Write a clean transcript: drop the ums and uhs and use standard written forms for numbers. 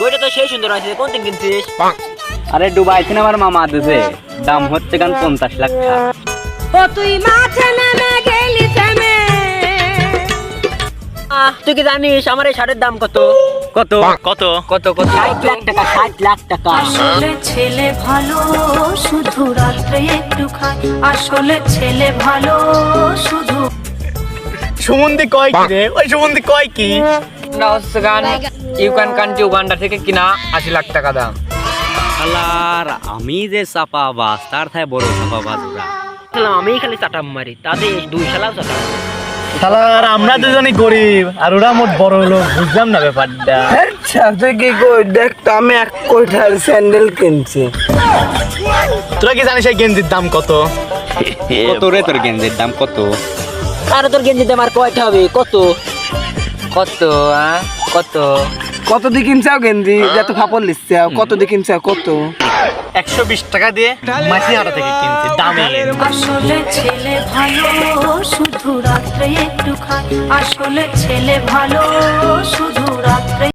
বইটা তো সেই সুন্দর আছে, কোন দিন কিনছিস? আরে দুবাই থেকে আমার মামা দিছে, দাম হচ্ছে গান 50 লাখ টাকা। ও তুই মাঠে নেমে গেলি থেমে। তুই কি জানিস আমার এই শার্টের দাম কত? কত কত? কত কত 60 লাখ টাকা, 60 লাখ টাকা। আসলে ছেলে ভালো শুধু রাত্রে একটু খায়, আসলে ছেলে ভালো শুধু। সুমন্দি কয় কি রে? ওই সুমন্দি কয় কি? না হচ্ছে গান ইউক্রেন কান্ট্রি উগান্ডা থেকে কিনা 80 লাখ টাকা দাম। শালার আমি যে চাপাবাজ তার থেকে বড় চাপাবাজ ওরা। আমি খালি চাটাম মারি, তাদের 2 শালাও চাটাম। শালার আমরা দুজনই গরিব আর ওরা মোট বড় লোক, বুঝলাম না ব্যাপারটা। তুই কি কই দেখ তো, আমি 1 কোটির স্যান্ডেল কিনছি। তোরা কি জানিস এই গেঞ্জির দাম কত? কত রে তোর গেঞ্জির দাম কত? আরে তোর গেঞ্জিতে আমার কয়টা হবে? কত? কত কত কত দিয়ে কিনছাও গেঞ্জি? যত ফাপড় লিখছে কত দিয়ে কিনছাও? কত? 120 টাকা দিয়ে মাসিহাটা থেকে কিনছি, দামি গেঞ্জি। আসলে ছেলে ভালো শুধু রাত্রে একটু খায়, আসলে ছেলে ভালো শুধু রাত্রে